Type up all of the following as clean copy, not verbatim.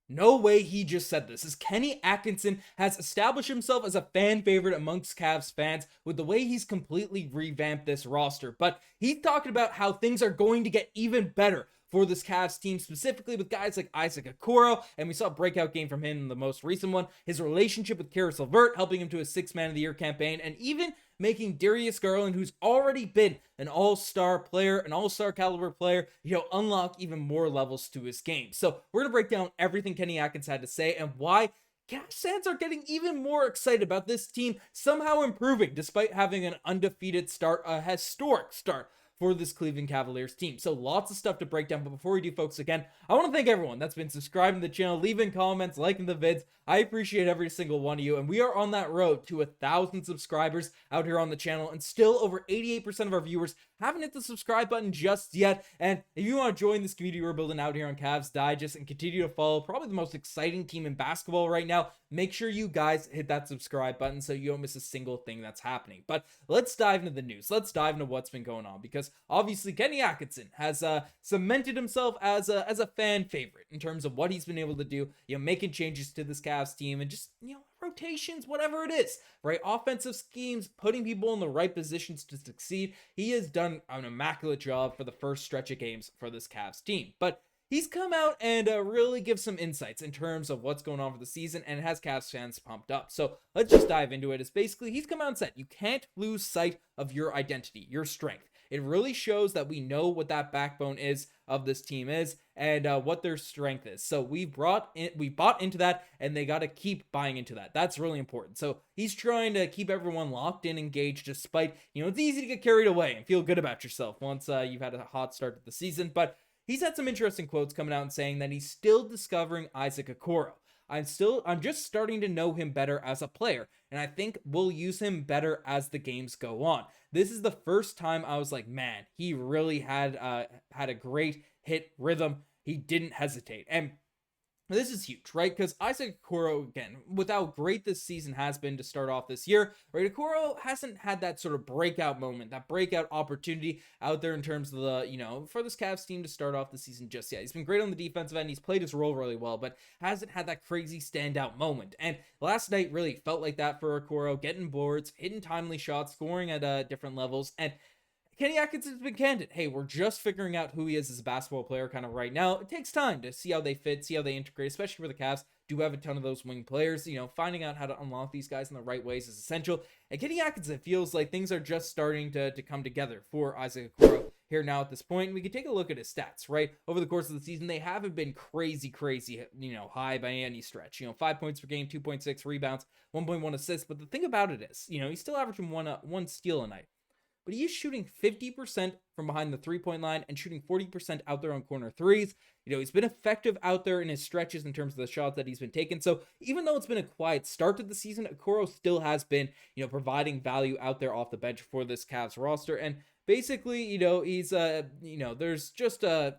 No way he just said this. As Kenny Atkinson has established himself as a fan favorite amongst Cavs fans with the way he's completely revamped this roster. But he's talking about how things are going to get even better for this Cavs team, specifically with guys like Isaac Okoro, and we saw a breakout game from him in the most recent one. His relationship with Caris LeVert, helping him to a 6th Man of the Year campaign, and even making Darius Garland, who's already been an all-star player, an all-star caliber player, unlock even more levels to his game. So we're going to break down everything Kenny Atkinson had to say and why Cavs fans are getting even more excited about this team somehow improving despite having an undefeated start, a historic start for this Cleveland Cavaliers team. So lots of stuff to break down, but before we do, folks, again, I want to thank everyone that's been subscribing to the channel, leaving comments, liking the vids. I appreciate every single one of you, and we are on that road to 1,000 subscribers out here on the channel, and still over 88% of our viewers haven't hit the subscribe button just yet. And if you want to join this community we're building out here on Cavs Digest and continue to follow probably the most exciting team in basketball right now, make sure you guys hit that subscribe button so you don't miss a single thing that's happening. But let's dive into the news. Let's dive into what's been going on, because obviously Kenny Atkinson has cemented himself as a fan favorite in terms of what he's been able to do, making changes to this Cavs team and just, rotations, whatever it is, right? Offensive schemes, putting people in the right positions to succeed. He has done an immaculate job for the first stretch of games for this Cavs team. But he's come out and really give some insights in terms of what's going on for the season, and it has Cavs fans pumped up. So let's just dive into it. It's basically, he's come out and said, you can't lose sight of your identity, your strength. It really shows that we know what that backbone is of this team is and what their strength is. So we bought into that, and they got to keep buying into that. That's really important. So he's trying to keep everyone locked in, engaged, despite, it's easy to get carried away and feel good about yourself once you've had a hot start to the season. But he's had some interesting quotes coming out and saying that he's still discovering Isaac Okoro. I'm just starting to know him better as a player, and I think we'll use him better as the games go on. This is the first time I was like, man, he really had a great hit rhythm. He didn't hesitate. And this is huge, right? Because Isaac Okoro, again, with how great this season has been to start off this year, right? Okoro hasn't had that sort of breakout moment, that breakout opportunity out there in terms of the, for this Cavs team to start off the season just yet. He's been great on the defensive end. He's played his role really well, but hasn't had that crazy standout moment. And last night really felt like that for Okoro, getting boards, hitting timely shots, scoring at different levels. And Kenny Atkinson's been candid. Hey, we're just figuring out who he is as a basketball player kind of right now. It takes time to see how they fit, see how they integrate, especially for the Cavs. Do have a ton of those wing players. Finding out how to unlock these guys in the right ways is essential. And Kenny Atkinson feels like things are just starting to come together for Isaac Okoro here now at this point. We can take a look at his stats, right? Over the course of the season, they haven't been crazy, high by any stretch. 5 points per game, 2.6 rebounds, 1.1 assists. But the thing about it is, he's still averaging one steal a night. But he is shooting 50% from behind the three-point line and shooting 40% out there on corner threes. He's been effective out there in his stretches in terms of the shots that he's been taking. So even though it's been a quiet start to the season, Okoro still has been, providing value out there off the bench for this Cavs roster. And basically, he's, there's just a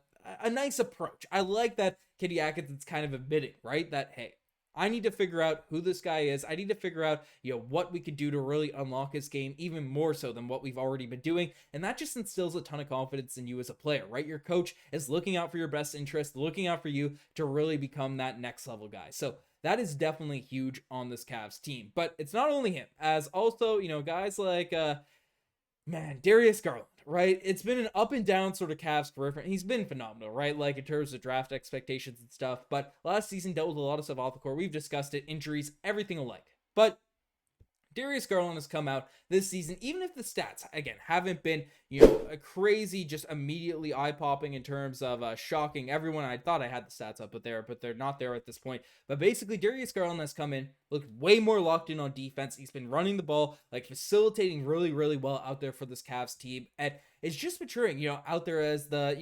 nice approach. I like that Kenny Atkinson's kind of admitting, right, that, hey, I need to figure out who this guy is. I need to figure out, what we could do to really unlock his game even more so than what we've already been doing. And that just instills a ton of confidence in you as a player, right? Your coach is looking out for your best interest, looking out for you to really become that next level guy. So that is definitely huge on this Cavs team. But it's not only him, as also, guys like, Darius Garland, right? It's been an up and down sort of Cavs career. He's been phenomenal, right? Like in terms of draft expectations and stuff. But last season dealt with a lot of stuff off the court. We've discussed it, injuries, everything alike. But Darius Garland has come out this season, even if the stats, again, haven't been, a crazy, just immediately eye-popping in terms of shocking everyone. I thought I had the stats up, but they're not there at this point. But basically, Darius Garland has come in, looked way more locked in on defense. He's been running the ball, facilitating really, really well out there for this Cavs team. And it's just maturing, out there as the,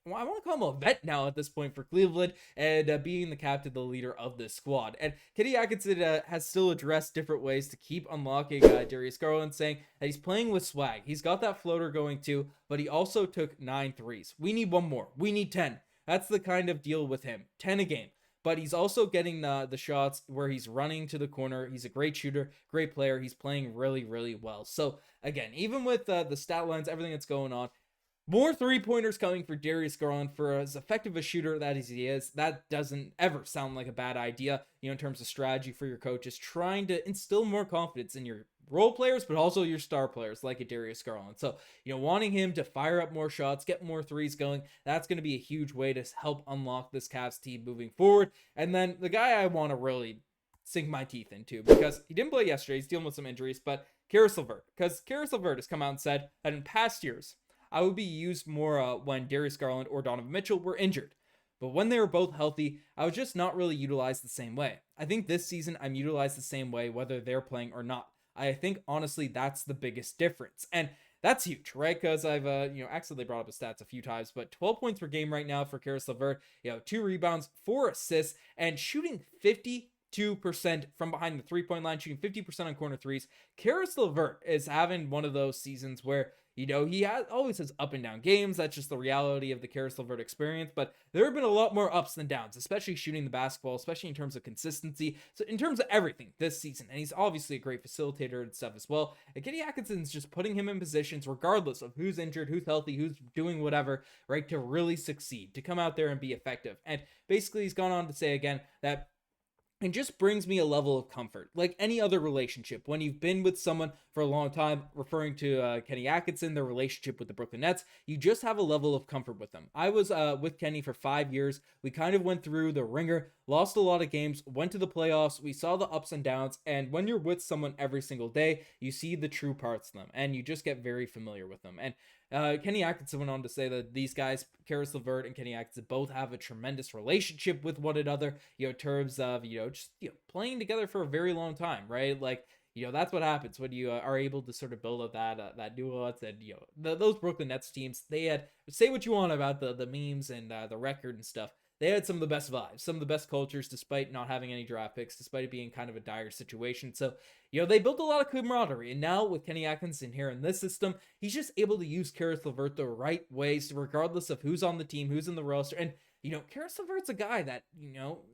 I want to call him a vet now at this point for Cleveland, and being the captain, the leader of this squad. And Kenny Atkinson has still addressed different ways to keep unlocking Darius Garland, saying that he's playing with swag. He's got that floater going too, but he also took 9 threes. We need one more. We need 10. That's the kind of deal with him. 10 a game. But he's also getting the shots where he's running to the corner. He's a great shooter, great player. He's playing really, really well. So again, even with the stat lines, everything that's going on, More three-pointers coming for Darius Garland. For as effective a shooter that he is, that doesn't ever sound like a bad idea, in terms of strategy for your coaches, trying to instill more confidence in your role players, but also your star players like a Darius Garland. So, wanting him to fire up more shots, get more threes going, that's going to be a huge way to help unlock this Cavs team moving forward. And then the guy I want to really sink my teeth into, because he didn't play yesterday, he's dealing with some injuries, but Caris LeVert. Because Caris LeVert has come out and said that in past years, I would be used more when Darius Garland or Donovan Mitchell were injured. But when they were both healthy, I was just not really utilized the same way. I think this season I'm utilized the same way whether they're playing or not. I think honestly that's the biggest difference. And that's huge, right? Because I've accidentally brought up his stats a few times, but 12 points per game right now for Caris LeVert, 2 rebounds, 4 assists, and shooting 52% from behind the 3-point line, shooting 50% on corner threes. Caris LeVert is having one of those seasons where he always has up and down games. That's just the reality of the Caris LeVert experience. But there have been a lot more ups than downs, especially shooting the basketball, especially in terms of consistency. So in terms of everything this season, and he's obviously a great facilitator and stuff as well. And Kenny Atkinson's just putting him in positions, regardless of who's injured, who's healthy, who's doing whatever, right, to really succeed, to come out there and be effective. And basically, he's gone on to say again that it just brings me a level of comfort, like any other relationship. When you've been with someone for a long time, referring to Kenny Atkinson, their relationship with the Brooklyn Nets, you just have a level of comfort with them. I was with Kenny for 5 years. We kind of went through the ringer, lost a lot of games, went to the playoffs. We saw the ups and downs. And when you're with someone every single day, you see the true parts of them, and you just get very familiar with them. And Kenny Atkinson went on to say that these guys, Caris LeVert and Kenny Atkinson, both have a tremendous relationship with one another, in terms of, just, playing together for a very long time, right? Like, that's what happens when you are able to sort of build up that nuance. And, those Brooklyn Nets teams, they had, say what you want about the memes and the record and stuff. They had some of the best vibes, some of the best cultures, despite not having any draft picks, despite it being kind of a dire situation. So, they built a lot of camaraderie. And now with Kenny Atkinson here in this system, he's just able to use Caris LeVert the right ways, regardless of who's on the team, who's in the roster. And, Caris LeVert's a guy that,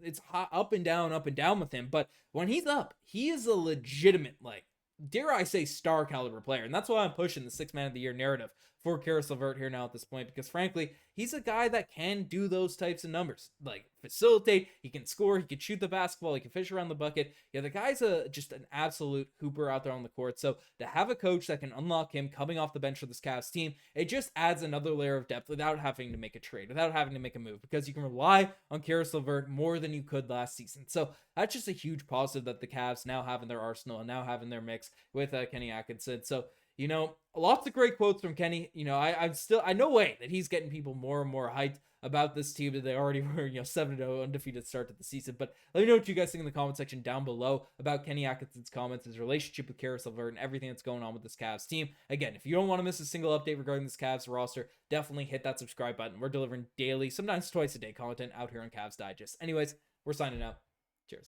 it's hot, up and down with him. But when he's up, he is a legitimate, like, dare I say, star caliber player. And that's why I'm pushing the 6 man of the year narrative for Caris LeVert here now at this point, because frankly, he's a guy that can do those types of numbers, like facilitate, he can score, he can shoot the basketball, he can fish around the bucket. The guy's just an absolute hooper out there on the court. So to have a coach that can unlock him coming off the bench for this Cavs team, it just adds another layer of depth without having to make a trade, without having to make a move, because you can rely on Caris LeVert more than you could last season. So that's just a huge positive that the Cavs now have in their arsenal and now have in their mix with Kenny Atkinson. So, lots of great quotes from Kenny. I know way that he's getting people more and more hyped about this team that they already were, 7-0 undefeated start to the season. But let me know what you guys think in the comment section down below about Kenny Atkinson's comments, his relationship with Caris LeVert, and everything that's going on with this Cavs team. Again, if you don't want to miss a single update regarding this Cavs roster, definitely hit that subscribe button. We're delivering daily, sometimes twice a day content out here on Cavs Digest. Anyways, we're signing out. Cheers.